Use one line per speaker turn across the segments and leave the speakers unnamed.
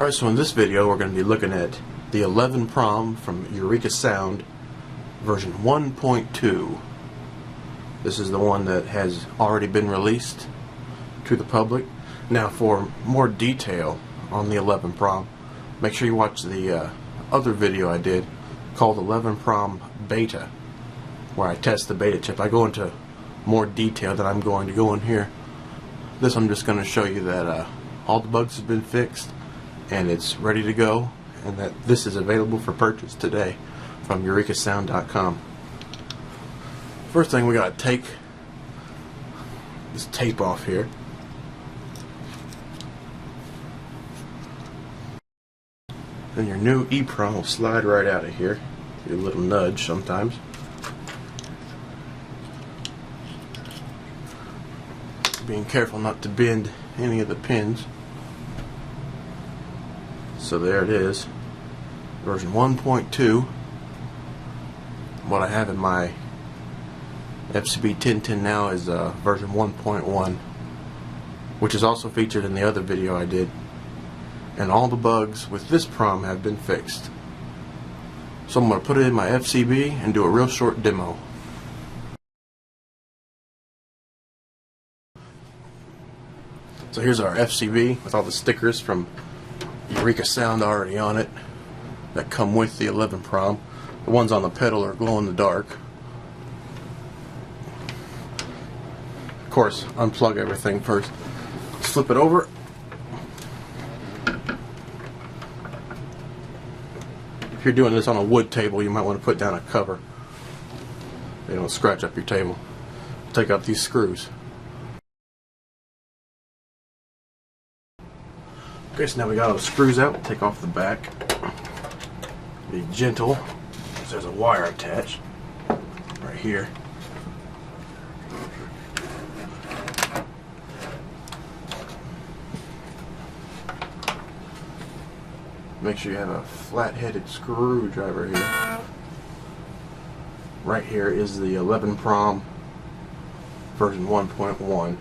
Alright, so in this video we're going to be looking at the 11 prom from Eureka Sound version 1.2. This is the one that has already been released to the public. Now for more detail on the 11 prom, make sure you watch the other video I did called 11 prom beta, where I test the beta chip. I go into more detail than I'm going to go in here. This I'm just going to show you that all the bugs have been fixed and it's ready to go, and that this is available for purchase today from eurekasound.com. First thing, we got to take this tape off here. Then your new e-prom will slide right out of here. Give you a little nudge sometimes. Being careful not to bend any of the pins. So there it is, version 1.2. What I have in my FCB1010 now is version 1.1, which is also featured in the other video I did. And all the bugs with this prom have been fixed. So I'm going to put it in my FCB and do a real short demo. So here's our FCB with all the stickers from Eureka Sound already on it that come with the 11 prom. The ones on the pedal are glow in the dark. Of course, unplug everything first. Let's flip it over. If you're doing this on a wood table, you might want to put down a cover. They don't scratch up your table. Take out these screws. Okay, so now we got all the screws out. Take off the back. Be gentle, because there's a wire attached right here. Make sure you have a flat-headed screwdriver here. Right here is the 11 prom version 1.1.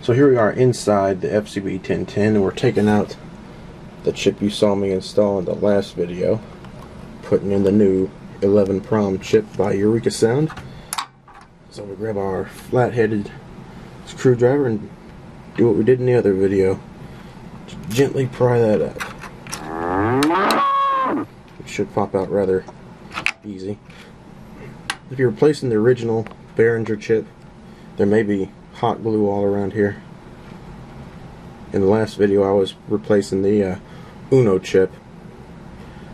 So here we are inside the FCB1010, and we're taking out the chip you saw me install in the last video, putting in the new 11 prom chip by Eureka Sound. So we grab our flat-headed screwdriver and do what we did in the other video. Just gently pry that up. It should pop out rather easy. If you're replacing the original Behringer chip, there may be hot glue all around here. In the last video I was replacing the Uno chip,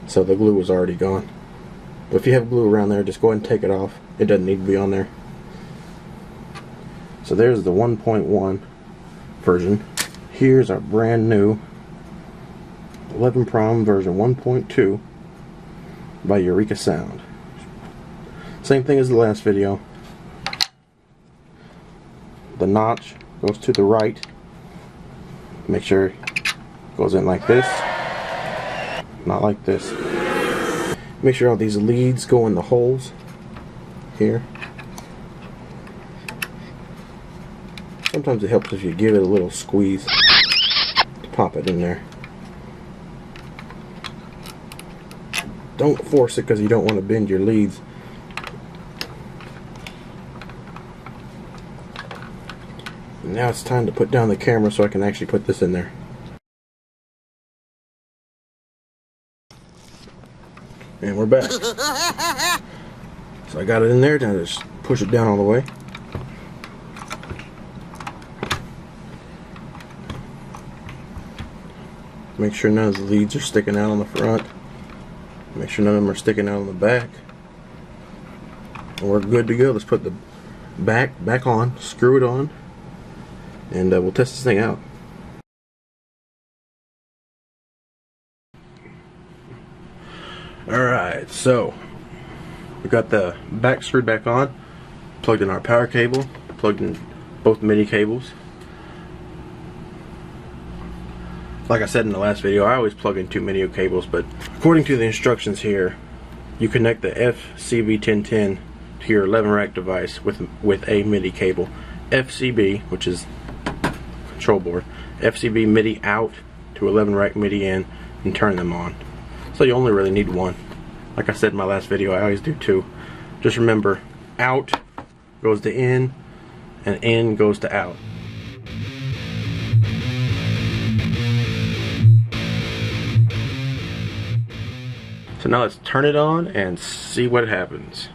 so the glue was already gone. But if you have glue around there, just go ahead and take it off. It doesn't need to be on there. So there's the 1.1 version. Here's our brand new 11 prom version 1.2 by Eureka Sound. Same thing as the last video. The notch goes to the right. Make sure it goes in like this, not like this. Make sure all these leads go in the holes here. Sometimes it helps if you give it a little squeeze to pop it in there. Don't force it, because you don't want to bend your leads. Now it's time to put down the camera so I can actually put this in there. And we're back. So I got it in there, now just push it down all the way. Make sure none of the leads are sticking out on the front. Make sure none of them are sticking out on the back. And we're good to go. Let's put the back on, screw it on, and we'll test this thing out. Alright, so we got the back screwed back on, plugged in our power cable, plugged in both MIDI cables. Like I said in the last video, I always plug in two MIDI cables, but according to the instructions here, you connect the FCB1010 to your 11 rack device with a MIDI cable. FCB, which is control board. FCB MIDI out to 11 rack MIDI in, and turn them on. So you only really need one. Like I said in my last video, I always do two. Just remember, out goes to in, and in goes to out. So now let's turn it on and see what happens.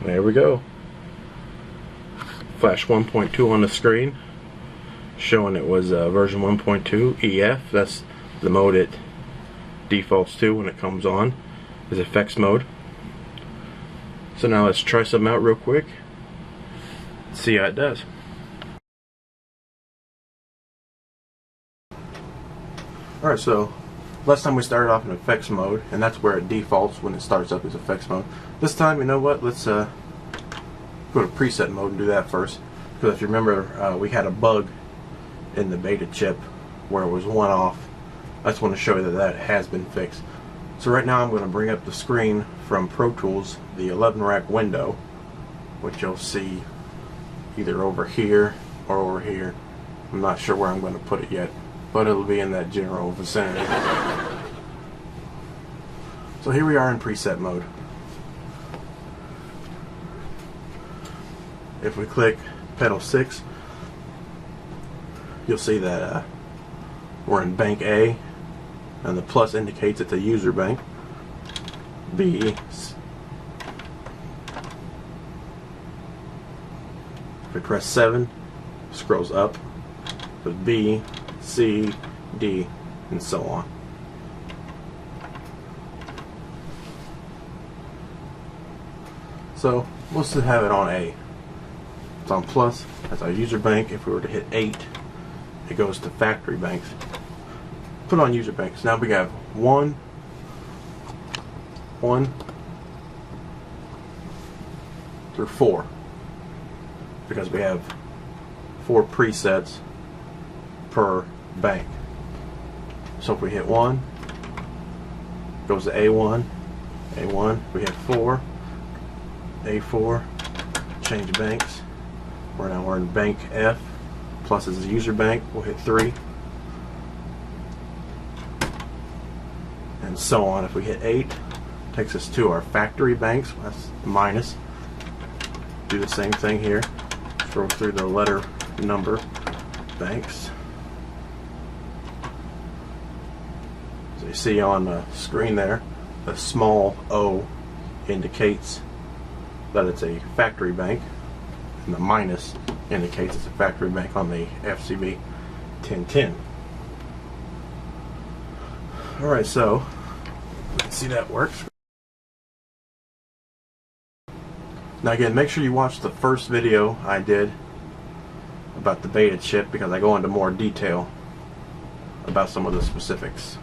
There we go. Flash 1.2 on the screen, showing it was version 1.2 EF. That's the mode it defaults to when it comes on, is effects mode. So now let's try something out real quick, see how it does. Alright, so last time we started off in effects mode, and that's where it defaults when it starts up as effects mode. This time, you know what, let's go to preset mode and do that first. Because if you remember, we had a bug in the beta chip where it was one off. I just want to show you that that has been fixed. So right now I'm going to bring up the screen from Pro Tools, the 11 rack window, which you'll see either over here or over here. I'm not sure where I'm going to put it yet, but it'll be in that general vicinity. So here we are in preset mode. If we click pedal 6, you'll see that we're in bank A, and the plus indicates it's a user bank. B, if we press 7, scrolls up with B, C, D, and so on. So we'll still have it on A. It's on plus, that's our user bank. If we were to hit 8, it goes to factory banks. Put on user banks. Now we have 1, 1 through 4, because we have 4 presets per bank. So if we hit 1, it goes to A1, A1, we hit 4, A4, change banks. We're in bank F, plus is a user bank, we'll hit 3, and so on. If we hit 8, takes us to our factory banks, that's minus. Do the same thing here, scroll through the letter number banks. So you see on the screen there, the small O indicates that it's a factory bank, and the minus indicates it's a factory bank on the FCB1010. Alright, so you can see that works. Now again, make sure you watch the first video I did about the beta chip, because I go into more detail about some of the specifics.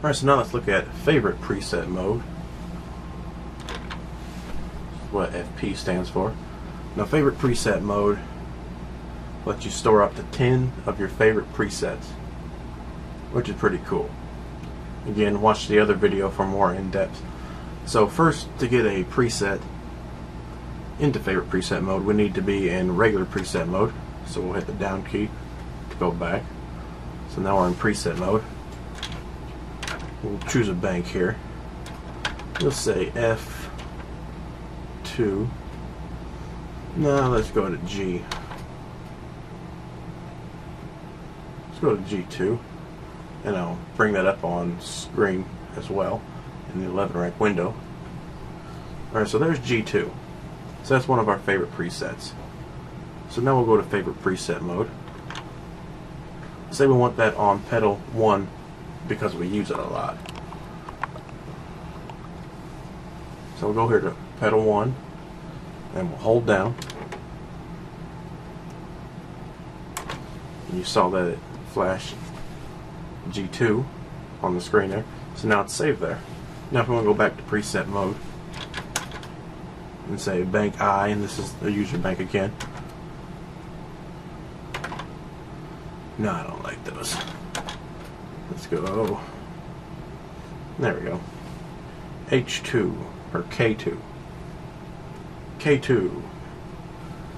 Alright, so now let's look at favorite preset mode. What FP stands for. Now favorite preset mode lets you store up to 10 of your favorite presets, which is pretty cool. Again, watch the other video for more in-depth. So first, to get a preset into favorite preset mode, we need to be in regular preset mode. So we'll hit the down key to go back. So now we're in preset mode. We'll choose a bank here. We'll say F2. Now let's go to G. Let's go to G2, and I'll bring that up on screen as well in the 11 rack window. Alright, so there's G2. So that's one of our favorite presets. So now we'll go to favorite preset mode. Say we want that on pedal 1 because we use it a lot. So we'll go here to pedal 1, and we'll hold down. And you saw that it flashed G2 on the screen there. So now it's saved there. Now if we want to go back to preset mode and say bank I, and this is the user bank again. No, I don't like those. Let's go. There we go. H2 or K2. K2.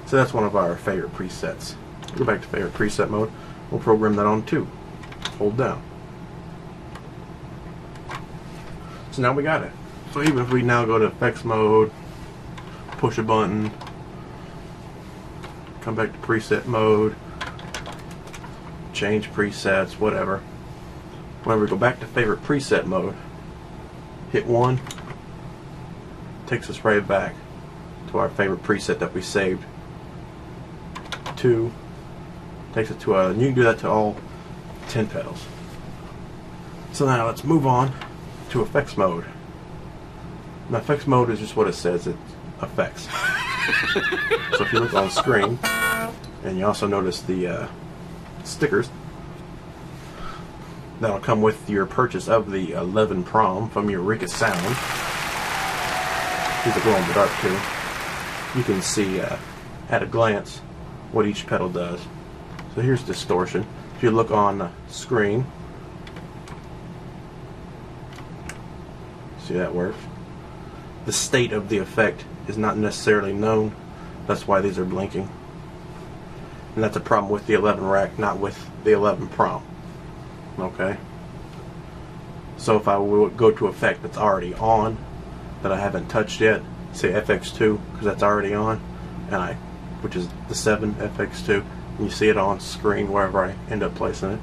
So that's one of our favorite presets. Go back to favorite preset mode. We'll program that on 2. Hold down. So now we got it. So even if we now go to effects mode, push a button, come back to preset mode, change presets, whatever. Whenever we go back to favorite preset mode, hit 1, takes us right back to our favorite preset that we saved. 2 takes it to and you can do that to all 10 pedals. So now let's move on to effects mode. Now effects mode is just what it says, it's effects. So if you look on screen, and you also notice the stickers that'll come with your purchase of the 11 prom from Eureka Sound. These are glow in the dark too. You can see at a glance what each pedal does. So here's distortion. If you look on the screen, see that works. The state of the effect is not necessarily known. That's why these are blinking. And that's a problem with the 11 rack, not with the 11 prom. Okay? So if I would go to effect that's already on, that I haven't touched yet, say FX2, because that's already on, and which is the 7 FX2, and you see it on screen wherever I end up placing it.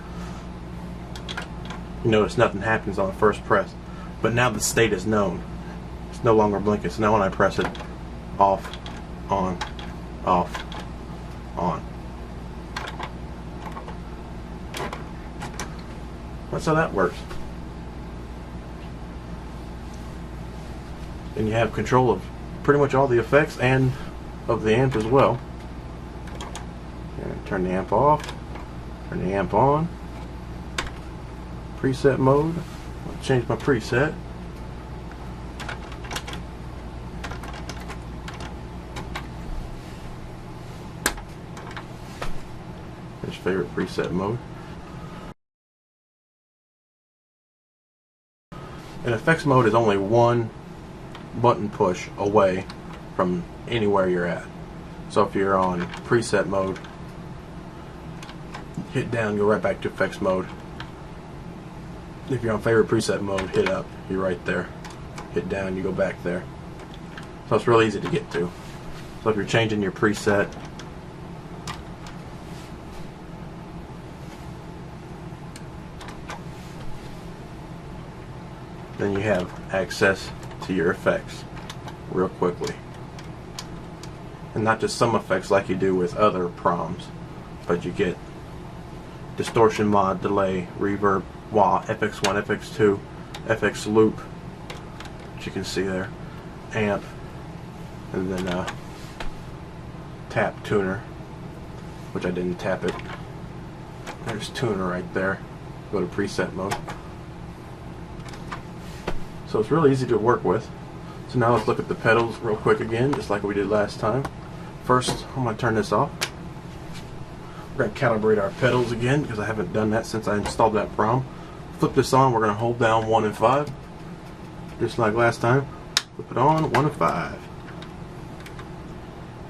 You notice nothing happens on the first press. But now the state is known. It's no longer blinking. So now when I press it, off, on, off, on. That's how that works. And you have control of pretty much all the effects and of the amp as well. And turn the amp off, turn the amp on. Preset mode. I'll change my preset. There's favorite preset mode. And effects mode is only one button push away from anywhere you're at. So if you're on preset mode, hit down, go right back to effects mode. If you're on favorite preset mode, hit up, you're right there. Hit down, you go back there. So it's really easy to get to. So if you're changing your preset, then you have access to your effects real quickly. And not just some effects like you do with other proms, but you get distortion, mod, delay, reverb, wah, FX1, FX2, FX loop, which you can see there, amp, and then tap tuner, which I didn't tap it. There's tuner right there. Go to preset mode. So it's really easy to work with. So now let's look at the pedals real quick again, just like we did last time. First, I'm going to turn this off. We're going to calibrate our pedals again, because I haven't done that since I installed that prom. Flip this on, we're going to hold down 1 and 5. Just like last time. Flip it on, 1 and 5.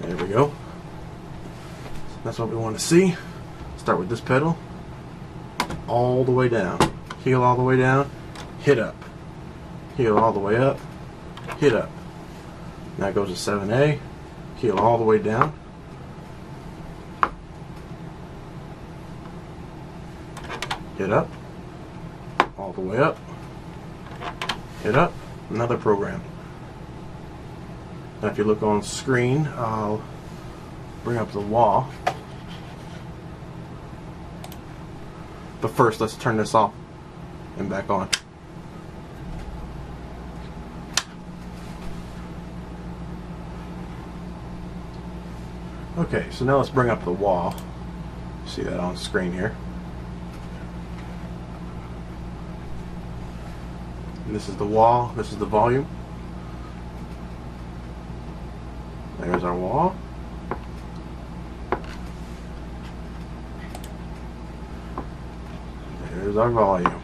There we go. That's what we want to see. Start with this pedal. All the way down. Heel all the way down. Hit up. Heel all the way up. Hit up. Now it goes to 7A. Heel all the way down. Hit up. All the way up. Hit up. Another program. Now if you look on screen, I'll bring up the wah. But first let's turn this off and back on. Okay, so now let's bring up the wah. See that on screen here. And this is the wah, this is the volume. There's our wah. There's our volume.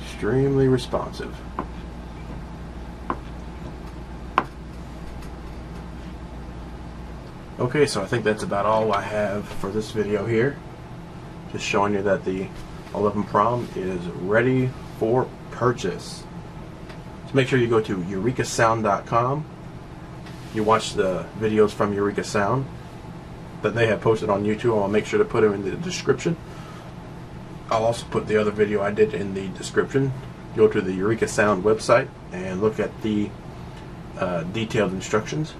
Extremely responsive. Okay, so I think that's about all I have for this video here. Just showing you that the 11 Prom is ready for purchase. So make sure you go to eurekasound.com. You watch the videos from Eureka Sound that they have posted on YouTube. I'll make sure to put them in the description. I'll also put the other video I did in the description. Go to the Eureka Sound website and look at the detailed instructions.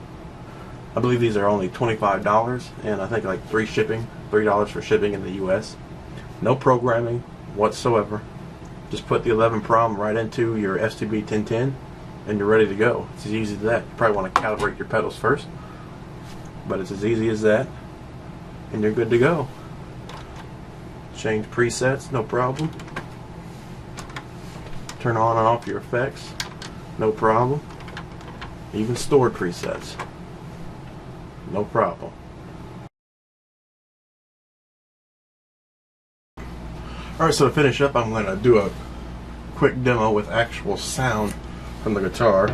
I believe these are only $25, and I think like $3 for shipping in the US. No programming whatsoever. Just put the 11 Prom right into your FCB1010 and you're ready to go. It's as easy as that. You probably want to calibrate your pedals first, but it's as easy as that, and you're good to go. Change presets, no problem. Turn on and off your effects, no problem. Even stored presets, no problem. Alright, so to finish up, I'm going to do a quick demo with actual sound from the guitar.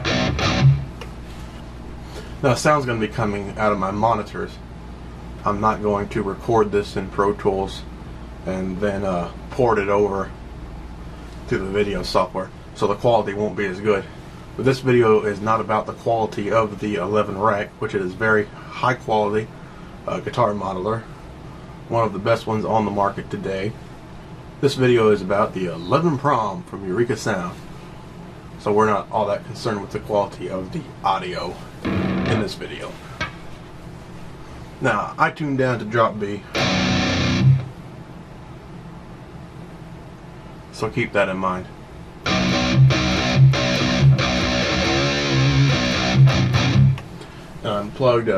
Now, sound's going to be coming out of my monitors. I'm not going to record this in Pro Tools and then port it over to the video software, so the quality won't be as good. But this video is not about the quality of the 11 Rack, which is very high quality guitar modeler, one of the best ones on the market today. This video is about the 11 Prom from Eureka Sound, so we're not all that concerned with the quality of the audio in this video. Now, I tuned down to drop B, so keep that in mind. I unplugged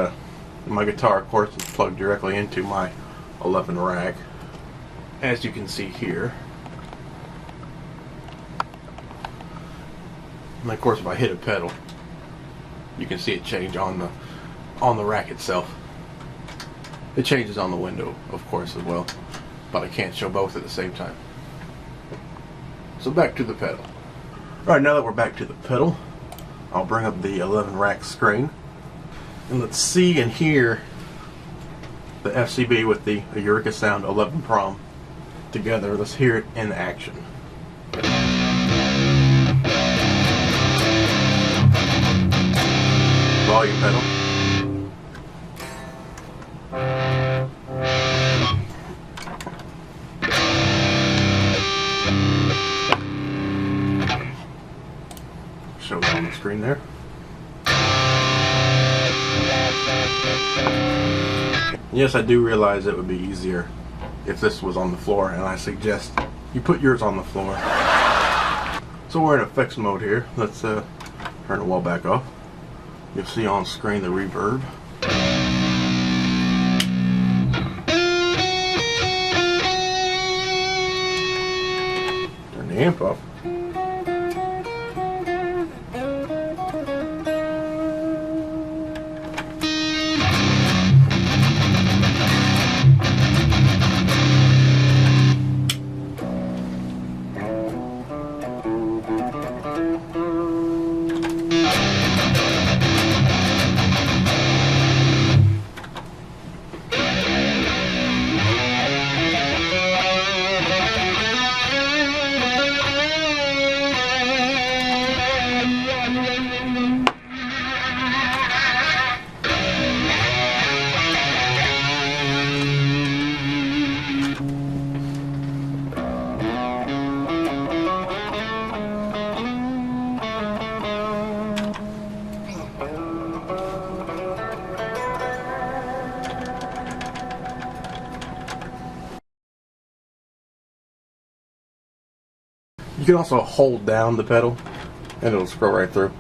my guitar, of course, is plugged directly into my 11 Rack, as you can see here. And of course, if I hit a pedal, you can see it change on the rack itself. It changes on the window, of course, as well, but I can't show both at the same time. So back to the pedal. Alright, now that we're back to the pedal, I'll bring up the 11 Rack screen, and let's see and hear the FCB with the Eureka Sound 11 Prom together. Let's hear it in action. Volume pedal. Show that on the screen there. Yes, I do realize it would be easier if this was on the floor, and I suggest you put yours on the floor. So we're in effects mode here. Let's turn the wall back off. You'll see on screen the reverb. Turn the amp off. You can also hold down the pedal and it'll scroll right through.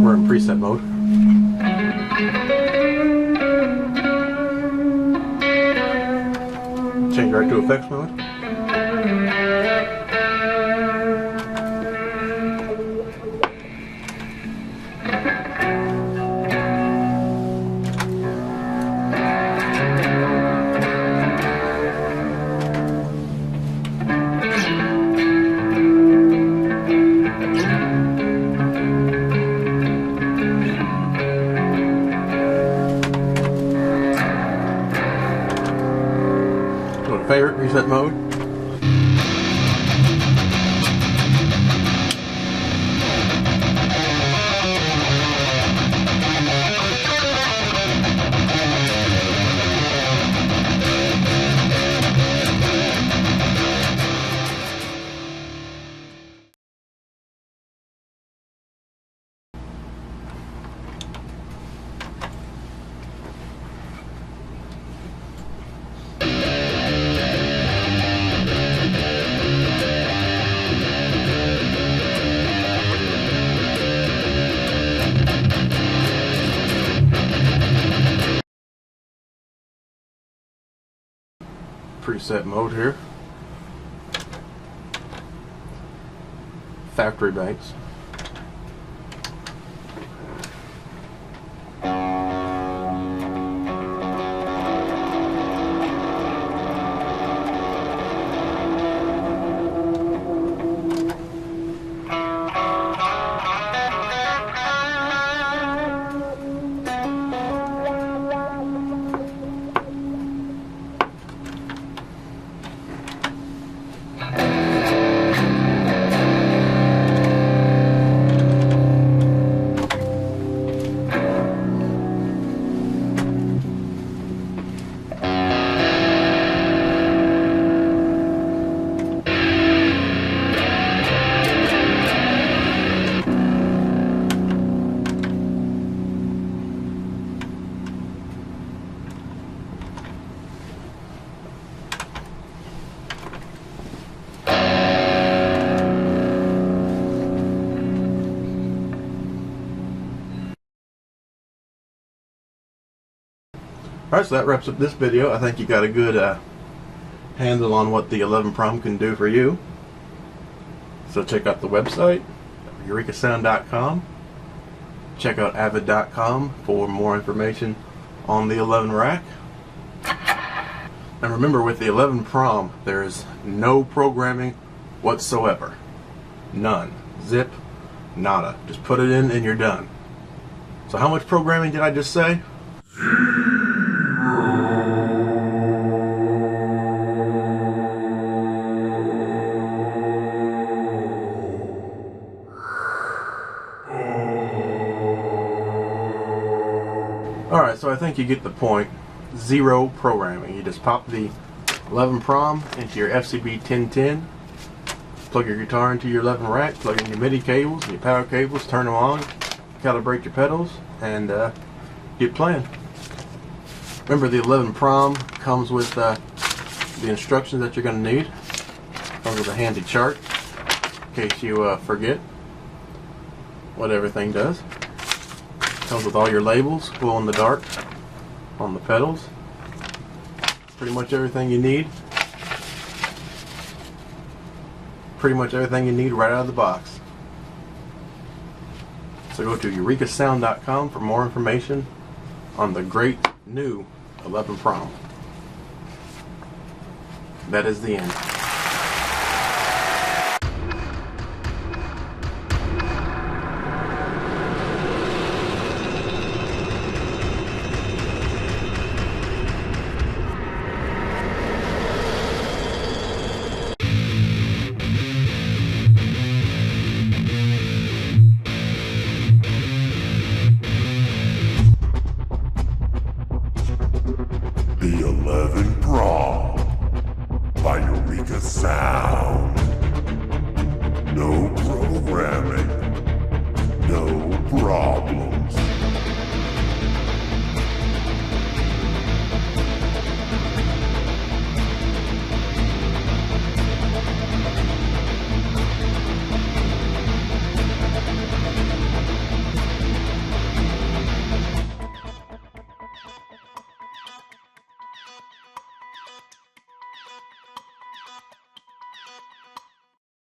We're in preset mode. Change right to effects mode. preset mode. Preset mode here. Factory banks. Alright, so that wraps up this video. I think you got a good handle on what the 11 Prom can do for you. So check out the website, eurekasound.com. Check out avid.com for more information on the 11 Rack. And remember, with the 11 Prom, there is no programming whatsoever. None. Zip. Nada. Just put it in and you're done. So how much programming did I just say? Alright, so I think you get the point. Zero programming. You just pop the 11 Prom into your FCB1010, plug your guitar into your 11 Rack, plug in your MIDI cables and your power cables, turn them on, calibrate your pedals, and get playing. Remember, the 11 Prom comes with the instructions that you're going to need. Comes with a handy chart in case you forget what everything does. Comes with all your labels, glow in the dark on the pedals. Pretty much everything you need. Pretty much everything you need right out of the box. So go to eurekasound.com for more information on the great new 11 Prom. That is the end.
The 11 Prom by Eureka Sound. No programming, no problems.